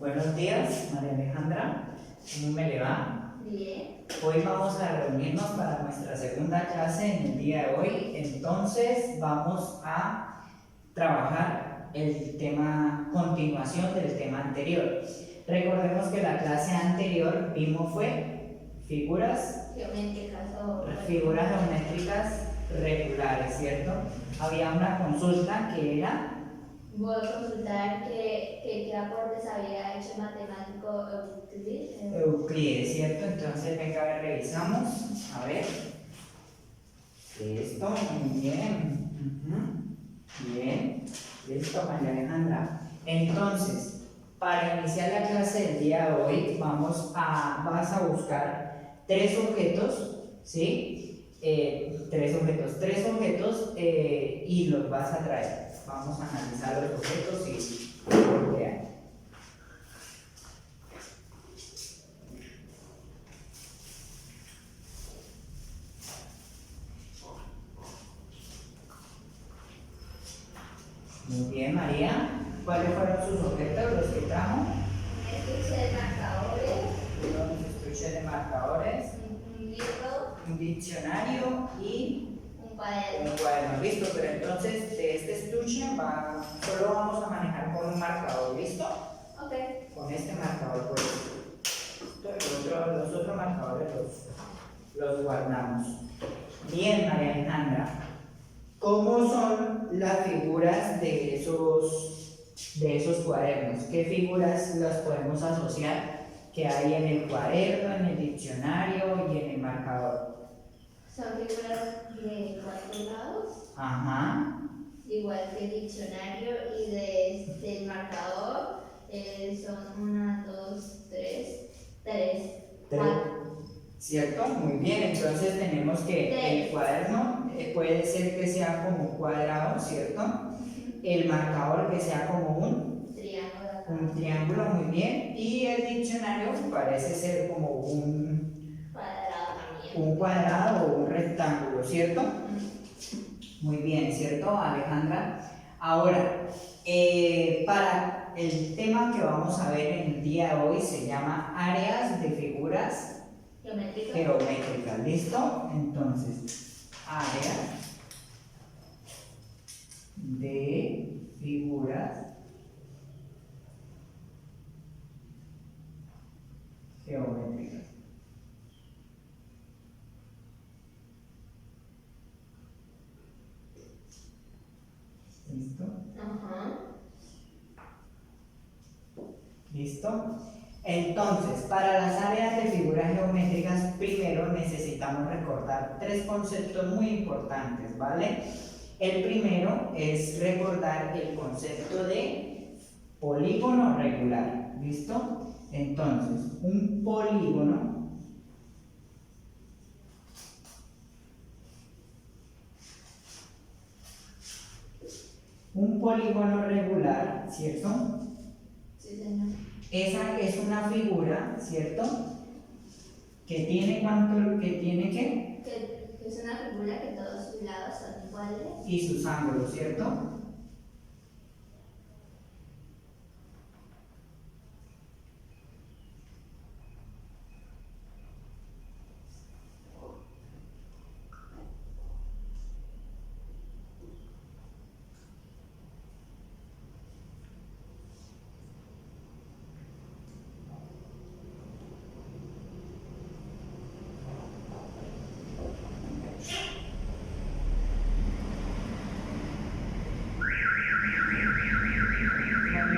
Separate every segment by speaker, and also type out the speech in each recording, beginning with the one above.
Speaker 1: Buenos días, María Alejandra. ¿Cómo me le va?
Speaker 2: Bien.
Speaker 1: Hoy vamos a reunirnos para nuestra segunda clase en el día de hoy. Entonces vamos a trabajar el tema, continuación del tema anterior. Recordemos que la clase anterior vimos fue figuras geométricas regulares, ¿cierto? Había una consulta que era...
Speaker 2: Voy a consultar qué aportes había hecho el matemático
Speaker 1: Euclides, ¿cierto? Entonces, venga, a ver, revisamos. A ver. Listo, muy bien. Bien. Listo, María Alejandra. Entonces, para iniciar la clase del día de hoy, vas a buscar tres objetos, ¿sí? Tres objetos y los vas a traer. Vamos a analizar los objetos y lo que hay. Muy bien, María. ¿Cuáles fueron sus objetos, los que trajo?
Speaker 2: Un estuche de marcadores,
Speaker 1: Unos estuches de marcadores,
Speaker 2: un libro,
Speaker 1: un diccionario y
Speaker 2: un cuaderno.
Speaker 1: un cuaderno. Listo, pero entonces de este estuche solo vamos a manejar con un marcador, ¿listo?
Speaker 2: Ok.
Speaker 1: Con este marcador, pues. Los otros marcadores los guardamos. Bien, María Alejandra. ¿Cómo son las figuras de esos cuadernos? ¿Qué figuras las podemos asociar que hay en el cuaderno, en el diccionario y en el marcador?
Speaker 2: Son figuras de 4 lados,
Speaker 1: Ajá.
Speaker 2: igual que el diccionario, y del marcador son 1, 2, 3, 4.
Speaker 1: ¿Cierto? Muy bien. Entonces tenemos que el cuaderno puede ser que sea como un cuadrado, ¿cierto? El marcador que sea como un triángulo, muy bien. Y el diccionario parece ser como un cuadrado o un rectángulo, ¿cierto? Muy bien, ¿cierto, Alejandra? Ahora, para el tema que vamos a ver en el día de hoy se llama áreas de figuras geométricas. ¿Listo? Entonces, áreas de figuras geométricas. ¿Listo?
Speaker 2: Ajá.
Speaker 1: ¿Listo? Entonces, para las áreas de figuras geométricas, primero necesitamos recordar tres conceptos muy importantes, ¿vale? El primero es recordar el concepto de polígono regular, ¿listo? Entonces, un polígono regular, ¿cierto?
Speaker 2: Sí, señor.
Speaker 1: Esa es una figura, ¿cierto? Que tiene cuánto, que tiene qué?
Speaker 2: Que es una figura que todos sus lados son iguales.
Speaker 1: Y sus ángulos, ¿cierto?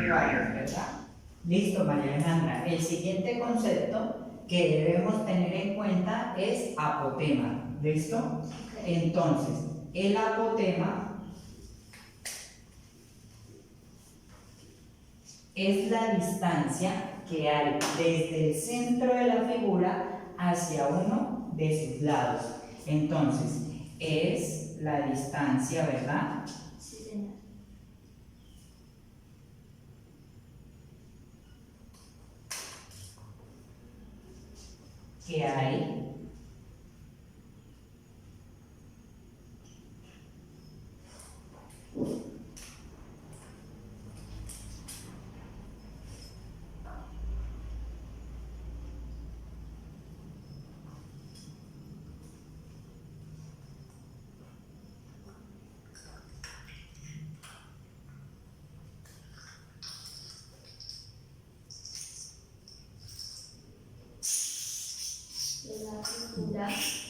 Speaker 1: ¿Verdad? Listo, María Alejandra. El siguiente concepto que debemos tener en cuenta es apotema. ¿Listo? Entonces, el apotema es la distancia que hay desde el centro de la figura hacia uno de sus lados. Entonces, es la distancia, ¿verdad?
Speaker 2: Sí, señor.
Speaker 1: Que hay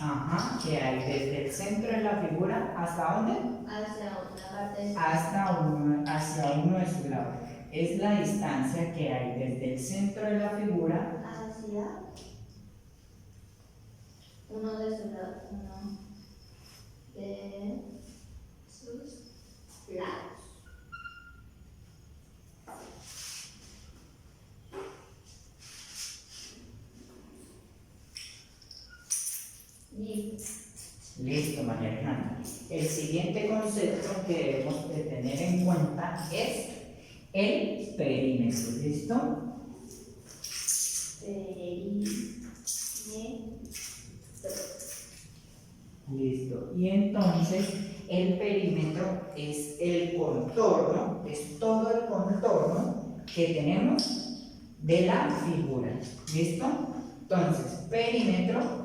Speaker 1: Ajá, que hay desde el centro de la figura, ¿hasta dónde?
Speaker 2: Hacia una parte de
Speaker 1: Hacia uno de sus lados. Es la distancia que hay desde el centro de la figura
Speaker 2: hacia uno de sus lados. Uno de sus lados.
Speaker 1: Listo, María Alejandra. El siguiente concepto que debemos de tener en cuenta es el perímetro. ¿Listo?
Speaker 2: Perímetro.
Speaker 1: Listo. Y entonces el perímetro es el contorno, es todo el contorno que tenemos de la figura. ¿Listo? Entonces, perímetro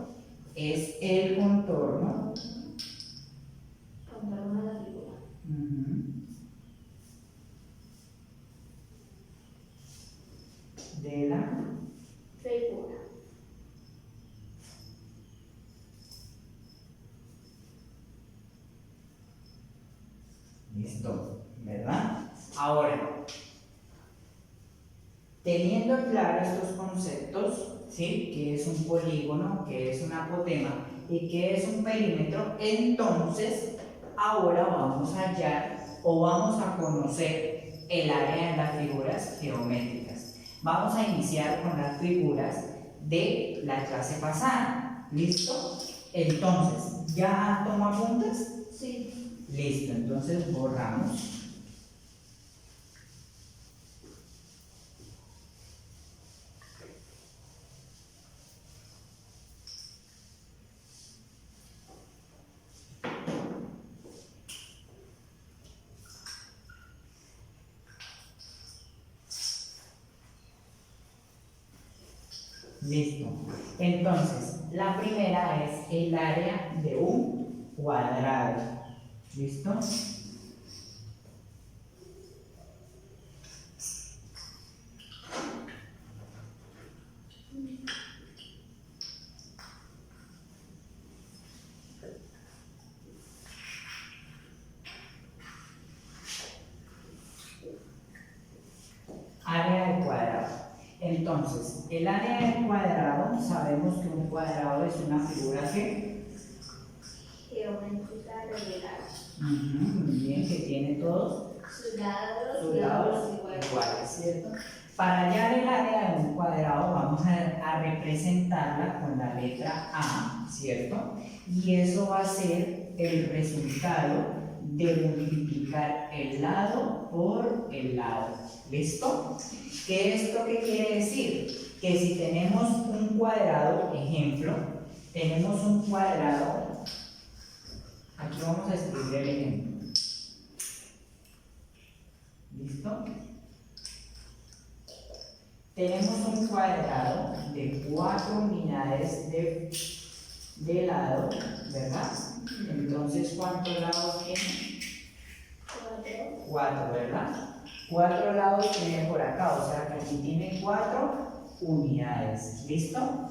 Speaker 1: es el contorno.
Speaker 2: Contorno de la figura.
Speaker 1: De la
Speaker 2: figura.
Speaker 1: Listo, ¿verdad? Ahora, teniendo claros estos conceptos, ¿sí? ¿Qué es un polígono? ¿Qué es un apotema? ¿Y qué es un perímetro? Entonces, ahora vamos a hallar o vamos a conocer el área de las figuras geométricas. Vamos a iniciar con las figuras de la clase pasada. ¿Listo? Entonces, ¿ya toma apuntes?
Speaker 2: Sí.
Speaker 1: Listo, entonces borramos. Listo. Entonces, la primera es el área de un cuadrado. ¿Listo? Área del cuadrado. Entonces, el área del cuadrado, sabemos que un cuadrado es una figura que
Speaker 2: geométrica regular.
Speaker 1: muy bien, que tiene todos
Speaker 2: Sus lados
Speaker 1: iguales, ¿cierto? Para hallar el área de un cuadrado vamos a representarla con la letra A, ¿cierto? Y eso va a ser el resultado de multiplicar el lado por el lado. ¿Listo? ¿Qué es esto que quiere decir? Que si tenemos un cuadrado, ejemplo, tenemos un cuadrado, aquí vamos a escribir el ejemplo. ¿Listo? Tenemos un cuadrado de 4 unidades de lado, ¿verdad? Entonces, ¿cuántos lados tiene? 4, ¿verdad? 4 lados tiene por acá, o sea que aquí tiene 4 unidades. ¿Listo?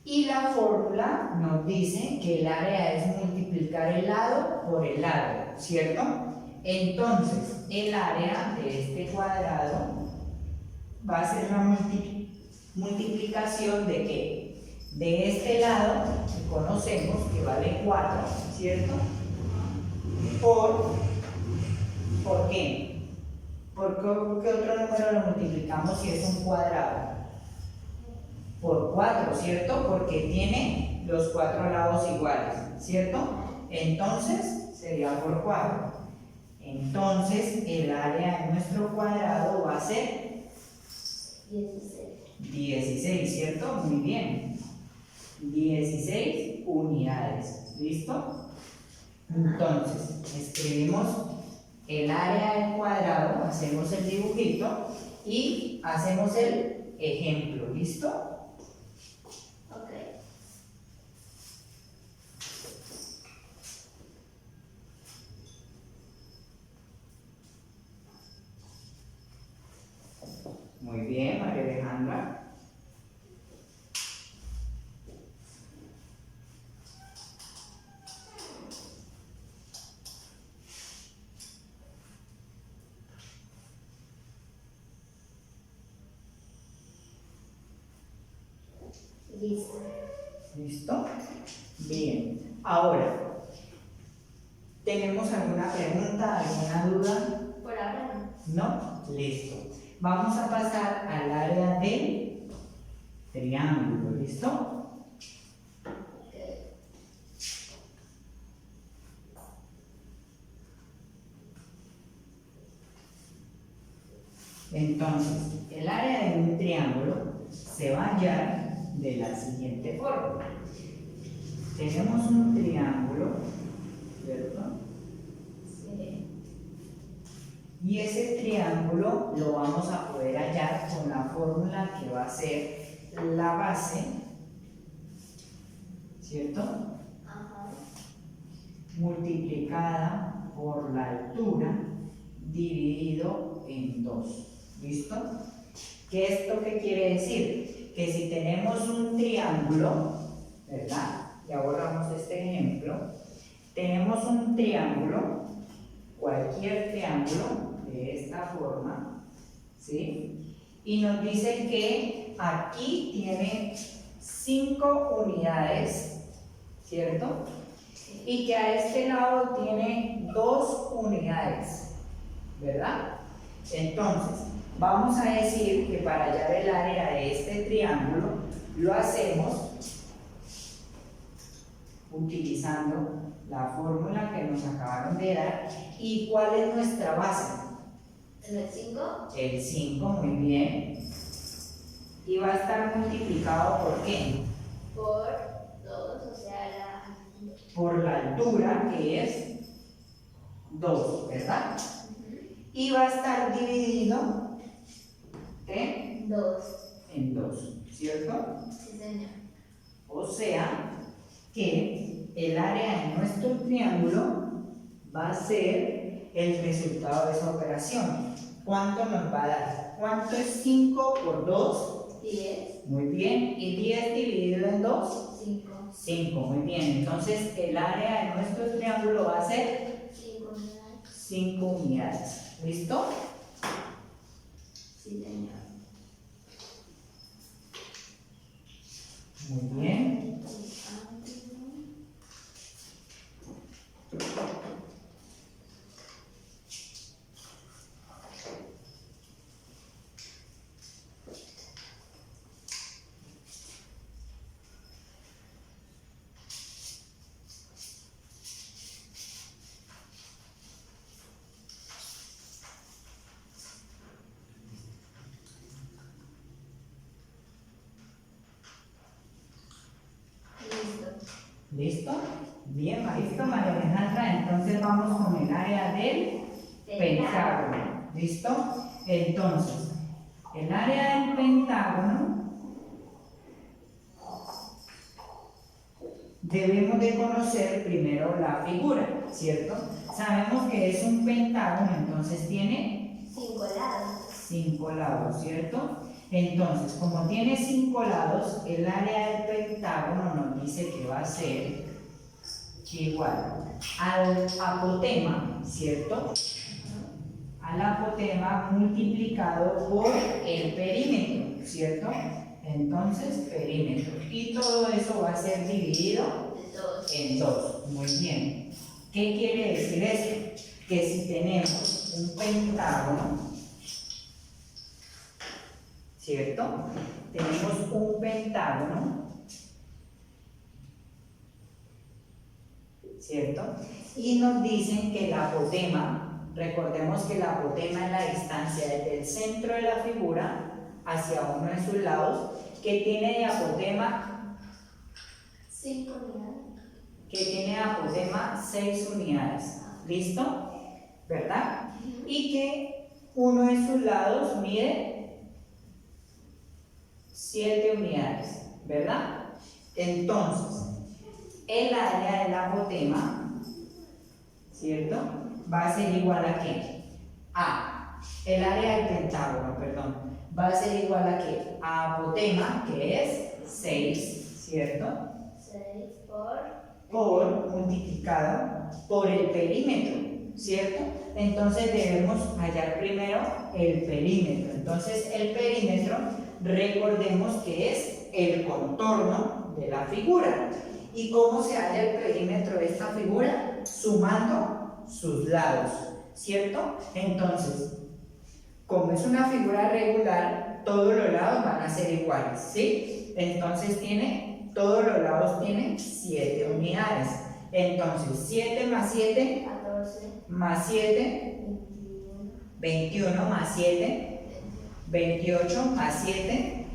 Speaker 1: Y la fórmula nos dice que el área es multiplicar el lado por el lado, ¿cierto? Entonces, el área de este cuadrado va a ser la multiplicación de ¿qué? De este lado, que conocemos que vale 4, ¿cierto? ¿Por qué? ¿Por qué otro número lo multiplicamos si es un cuadrado? Por 4, ¿cierto? Porque tiene los 4 lados iguales, ¿cierto? Entonces, sería por 4. Entonces, el área de nuestro cuadrado va a ser 16, ¿cierto? Muy bien. 16 unidades. ¿Listo? Entonces, escribimos el área del cuadrado, hacemos el dibujito y hacemos el ejemplo. ¿Listo?
Speaker 2: Ok.
Speaker 1: Muy bien, María Alejandra.
Speaker 2: Listo.
Speaker 1: ¿Listo? Bien. Ahora, ¿tenemos alguna pregunta, alguna duda?
Speaker 2: Por ahora no.
Speaker 1: ¿No? Listo. Vamos a pasar al área del triángulo, ¿listo?
Speaker 2: Ok.
Speaker 1: Entonces, el área de un triángulo se va a hallar de la siguiente forma. Tenemos un triángulo, ¿cierto?
Speaker 2: Sí.
Speaker 1: Y ese triángulo lo vamos a poder hallar con la fórmula que va a ser la base, ¿cierto?
Speaker 2: Ajá.
Speaker 1: Multiplicada por la altura dividido en 2. ¿Listo? ¿Qué esto qué quiere decir? Que si tenemos un triángulo, ¿verdad? Ya borramos este ejemplo. Tenemos un triángulo, cualquier triángulo de esta forma, ¿sí? Y nos dice que aquí tiene 5 unidades, ¿cierto? Y que a este lado tiene 2 unidades, ¿verdad? Entonces, vamos a decir que para hallar el área de este triángulo lo hacemos utilizando la fórmula que nos acabaron de dar. ¿Y cuál es nuestra base?
Speaker 2: ¿El 5?
Speaker 1: El 5, muy bien. Y va a estar multiplicado ¿por qué?
Speaker 2: Por 2, o sea,
Speaker 1: Por la altura, que es 2, ¿verdad? Y va a estar dividido en 2, ¿cierto?
Speaker 2: Sí, señor.
Speaker 1: O sea que el área de nuestro triángulo va a ser el resultado de esa operación. ¿Cuánto nos va a dar? ¿Cuánto es 5 por 2?
Speaker 2: 10.
Speaker 1: Muy bien. ¿Y 10 dividido en 2?
Speaker 2: 5.
Speaker 1: 5, muy bien. Entonces el área de nuestro triángulo va a ser
Speaker 2: 5 unidades.
Speaker 1: 5 unidades. ¿Listo?
Speaker 2: Sí, señor.
Speaker 1: Muy bien. ¿Listo? Bien, listo, María Alejandra. Entonces vamos con el área del pentágono. ¿Listo? Entonces, el área del pentágono debemos de conocer primero la figura, ¿cierto? Sabemos que es un pentágono, entonces tiene
Speaker 2: 5 lados.
Speaker 1: 5 lados, ¿cierto? Entonces, como tiene 5 lados, el área del pentágono nos dice que va a ser igual al apotema, ¿cierto? Al apotema multiplicado por el perímetro, ¿cierto? Entonces, perímetro. Y todo eso va a ser dividido en 2. Muy bien. ¿Qué quiere decir esto? Que si tenemos un pentágono, ¿cierto? Tenemos un pentágono, ¿cierto? Y nos dicen que el apotema, recordemos que el apotema es la distancia desde el centro de la figura hacia uno de sus lados, que tiene de apotema
Speaker 2: 5 unidades.
Speaker 1: que tiene de apotema 6 unidades. ¿Listo? ¿Verdad? Y que uno de sus lados mide 7 unidades, ¿verdad? Entonces, el área del apotema, ¿cierto? Va a ser igual a ¿qué? El área del pentágono, perdón, va a ser igual a ¿qué? A apotema, que es 6, ¿cierto?
Speaker 2: 6
Speaker 1: por multiplicado por el perímetro, ¿cierto? Entonces debemos hallar primero el perímetro. Entonces el perímetro, recordemos que es el contorno de la figura. ¿Y cómo se halla el perímetro de esta figura? Sumando sus lados, ¿cierto? Entonces, como es una figura regular, todos los lados van a ser iguales, ¿sí? Entonces todos los lados tienen 7 unidades. Entonces, 7 más 7,
Speaker 2: 14,
Speaker 1: más 7, 21 más 7, 28 más 7,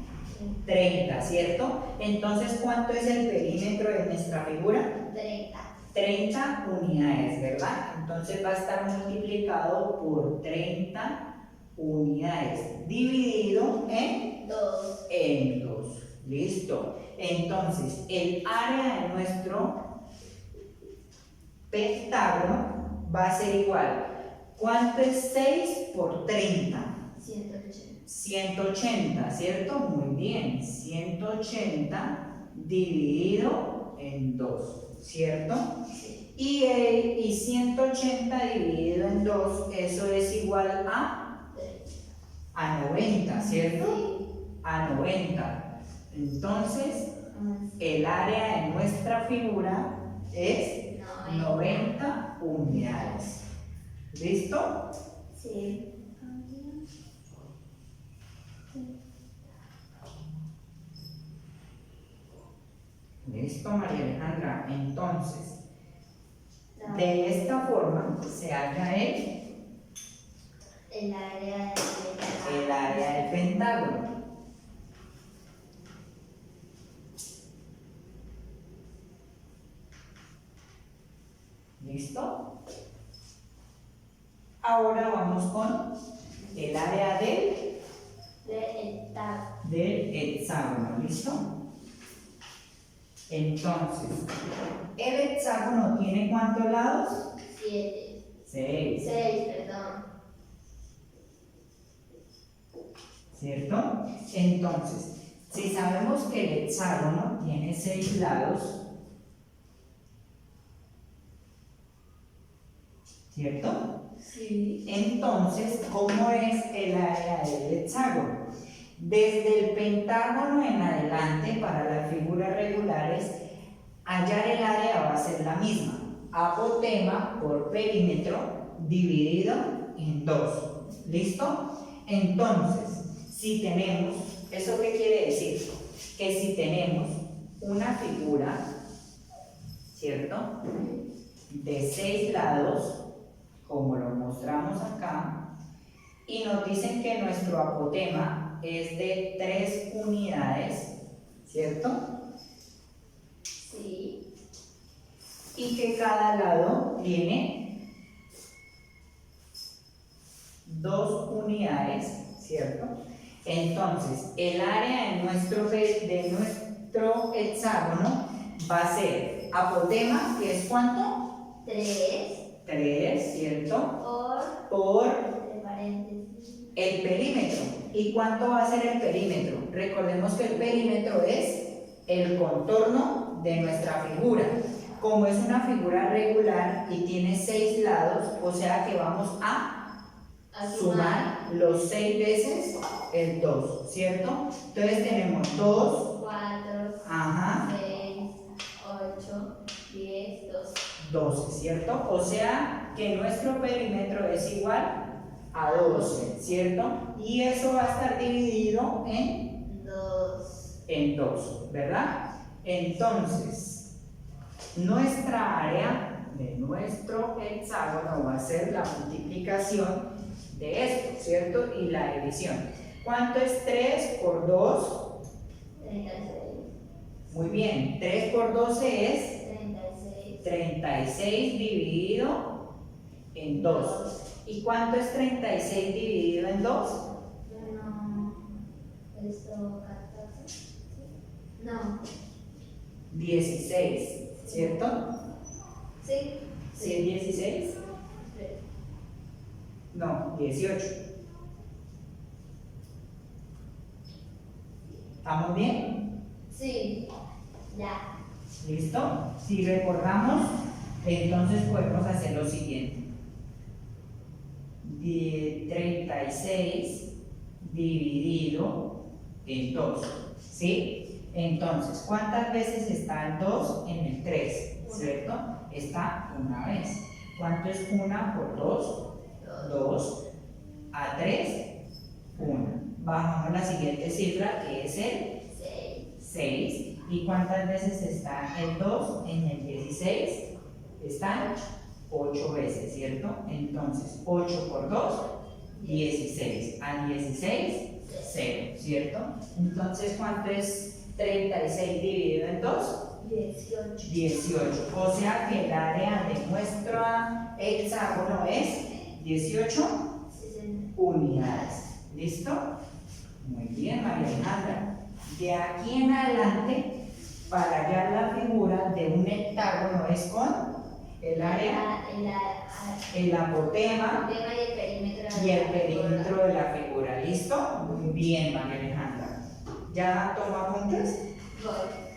Speaker 1: 30, ¿cierto? Entonces, ¿cuánto es el perímetro de nuestra figura?
Speaker 2: 30.
Speaker 1: 30 unidades, ¿verdad? Entonces va a estar multiplicado por 30 unidades, dividido en
Speaker 2: 2.
Speaker 1: En 2. Listo. Entonces, el área de nuestro pentágono va a ser igual. ¿Cuánto es 6 por 30?
Speaker 2: 180.
Speaker 1: 180, ¿cierto? Muy bien. 180 dividido en 2, ¿cierto?
Speaker 2: Sí.
Speaker 1: Y 180 dividido en 2, eso es igual a 90, ¿cierto?
Speaker 2: Sí.
Speaker 1: A 90. Entonces, el área de nuestra figura es 90 unidades. ¿Listo?
Speaker 2: Sí.
Speaker 1: Listo, María Alejandra. Entonces, de esta forma se halla
Speaker 2: el área
Speaker 1: del pentágono. ¿Listo? Ahora vamos con el área del hexágono. ¿Listo? Entonces, ¿el hexágono tiene cuántos lados?
Speaker 2: 7.
Speaker 1: 6.
Speaker 2: 6, perdón.
Speaker 1: ¿Cierto? Entonces, si sabemos que el hexágono tiene 6 lados, ¿cierto?
Speaker 2: Sí.
Speaker 1: Entonces, ¿cómo es el área del hexágono? Desde el pentágono en adelante, para las figuras regulares, hallar el área va a ser la misma. Apotema por perímetro dividido en 2. ¿Listo? Entonces, si tenemos, ¿eso qué quiere decir? Que si tenemos una figura, ¿cierto? De 6 lados, como lo mostramos acá, y nos dicen que nuestro apotema es de 3 unidades, ¿cierto?
Speaker 2: Sí.
Speaker 1: Y que cada lado tiene 2 unidades, ¿cierto? Entonces, el área de nuestro hexágono va a ser apotema, que es ¿cuánto?
Speaker 2: 3.
Speaker 1: 3, ¿cierto?
Speaker 2: Por
Speaker 1: Por
Speaker 2: paréntesis.
Speaker 1: el perímetro. ¿Y cuánto va a ser el perímetro? Recordemos que el perímetro es el contorno de nuestra figura. Como es una figura regular y tiene 6 lados, o sea que vamos a sumar los 6 veces el 2, ¿cierto? Entonces tenemos 2,
Speaker 2: 4,
Speaker 1: ajá,
Speaker 2: 6, 8, 10, 12.
Speaker 1: 12, ¿cierto? O sea que nuestro perímetro es igual a 12, ¿cierto? Y eso va a estar dividido en 2, ¿verdad? Entonces, nuestra área de nuestro hexágono va a ser la multiplicación de esto, ¿cierto? Y la división. ¿Cuánto es 3 por 2?
Speaker 2: 36.
Speaker 1: Muy bien, 3 por 12 es
Speaker 2: 36.
Speaker 1: 36 dividido en 2. ¿Y cuánto es 36 dividido en 2?
Speaker 2: No, esto 14. No.
Speaker 1: 16, ¿cierto?
Speaker 2: Sí.
Speaker 1: ¿Sí es 16? No, 18. ¿Estamos bien?
Speaker 2: Sí. Ya.
Speaker 1: ¿Listo? Si recordamos, entonces podemos hacer lo siguiente. 36 dividido en 2, ¿sí? Entonces, ¿cuántas veces está el 2 en el 3? ¿Cierto? Está una vez. ¿Cuánto es 1 por 2? 2. A 3, 1. Bajamos la siguiente cifra que es el 6. ¿Y cuántas veces está el 2 en el 16? Está 8 veces, ¿cierto? Entonces, 8 por 2, 16. A 16, 0, ¿cierto? Entonces, ¿cuánto es 36 dividido en 2? 18. O sea que el área de nuestro hexágono es 18 unidades. ¿Listo? Muy bien, María Alejandra. De aquí en adelante, para hallar la figura de un hectágono es con el área, el apotema y el perímetro de la figura. ¿Listo? Muy bien, María Alejandra. ¿Ya toma apuntes?
Speaker 2: Voy.